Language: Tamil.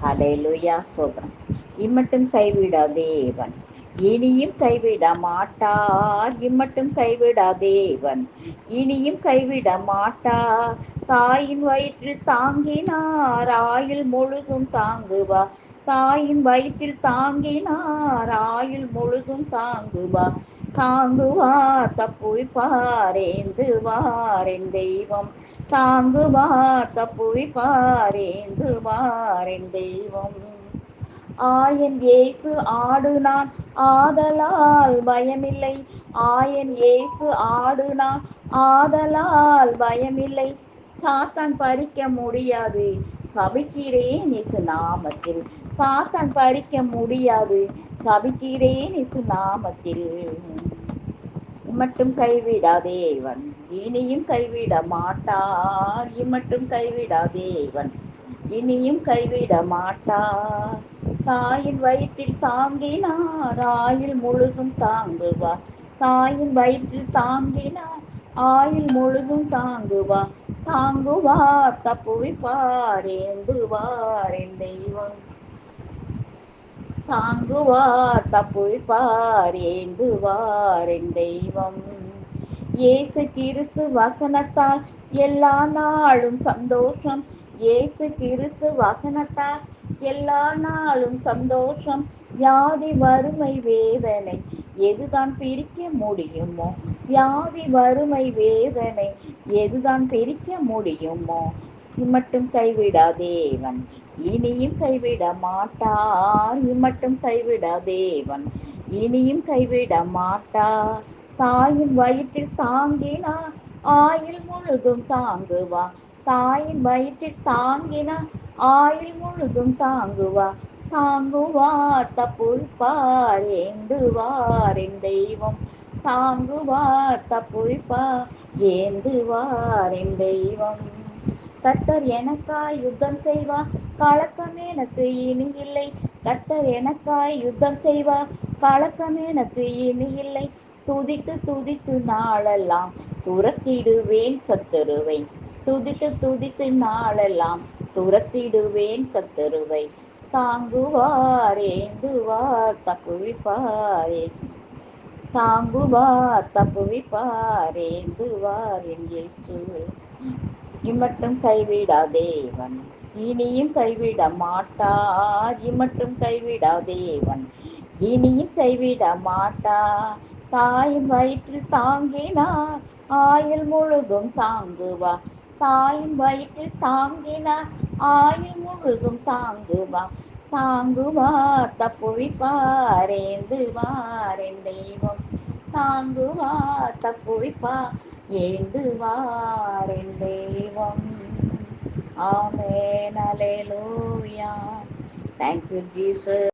ஹல்லேலூயா சோத்திரம். இம்மட்டும் கைவிடா தேவன் இனியும் கைவிட மாட்டார். இம்மட்டும் கைவிடா தேவன் இனியும் கைவிட மாட்டார். தாயின் வயிற்றில் தாங்கினார் ஆயுள் முழுதும் தாங்குவார். தாயின் வயிற்றில் தாங்கினார் ஆயுள் முழுதும் தாங்குவார். தாங்குவார் தப்புவிப்பார் ஏந்துவார் என் தெய்வம். தாங்குவார் தப்புவிப்பார் ஏந்துவார் என் தெய்வம். ஆயன் இயேசு ஆடு நான் ஆதலால் பயமில்லை. ஆயன் இயேசு ஆடு நான் ஆதலால் பயமில்லை. சாத்தான் பறிக்க முடியாது சபிக்கிறேன் இயேசு நாமத்தில். சாத்தான் பறிக்க முடியாது சபிக்கிறேன் இயேசு நாமத்தில். இம்மட்டும் கைவிடா தேவன் இனியும் கைவிட மாட்டார். இம்மட்டும் கைவிடா தேவன் இனியும் கைவிட மாட்டார். தாயின் வயிற்றில் தாங்கினார் ஆயுள் முழுதும் தாங்குவார். தாயின் வயிற்றில் தாங்கினார் ஆயுள் முழுதும் தாங்குவார். தாங்குவார் தப்புவிப்பார் ஏந்துவார் என் தெய்வம். தாங்குவார் தப்புவிப்பார் ஏந்துவார் என் தெய்வம். இயேசு கிறிஸ்து வசனத்தால் எல்லா நாளும் சந்தோஷம். இயேசு கிறிஸ்து வசனத்தால் எல்லா நாளும் சந்தோஷம். வியாதி வறுமை வேதனை எதுதான் பிரிக்க முடியுமோ? வியாதி வறுமை வேதனை எதுதான் பிரிக்க முடியுமோ? இம்மட்டும் கைவிடா தேவன் இனியும் கைவிட மாட்டார். இம்மட்டும் கைவிடா தேவன் இனியும் கைவிட மாட்டார். தாயின் வயிற்றில் தாங்கினார் ஆயுள் முழுதும் தாங்குவார். தாயின் வயிற்றில் தாங்கினார் ஆயுள் முழுதும் தாங்குவார். தாங்குவார் தப்புவிப்பார் ஏந்துவார் என் தெய்வம். தாங்குவார் தப்புவிப்பார் ஏந்துவார் என் தெய்வம். கர்த்தர் எனக்காய் யுத்தம் செய்வார் கலக்கம் எனக்கு இனி இல்லை. கர்த்தர் எனக்காய் யுத்தம் செய்வார் கலக்கம் எனக்கு இனி இல்லை. துதித்து துதித்து நாளெல்லாம் துரத்திடுவேன் சத்துருவை. துதித்து துதித்து நாளெல்லாம் துரத்திடுவேன் சத்துருவை. தாங்குவார் ஏந்துவார் தப்புவிப்பார். தாங்குவார் தப்புவிப்பார் ஏந்துவார் என் இயேசு. இம்மட்டும் கைவிடா தேவன் இனியும் கைவிட மாட்டார். இம்மட்டும் கைவிடா தேவன் இனியும் கைவிட மாட்டார். தாயின் வயிற்றில் தாங்கினார் ஆயுள் முழுதும் தாங்குவார். தாயின் வயிற்றில் தாங்கினார் ஆயுள் முழுதும் தாங்குவார். தாங்குவார் தப்புவிப்பார் ஏந்துவார் என் தெய்வம். தாங்குவார் தப்புவிப்பார் ஏந்துவார் என் தெய்வம். ஆமென். அல்லேலூயா. Thank you, Jesus.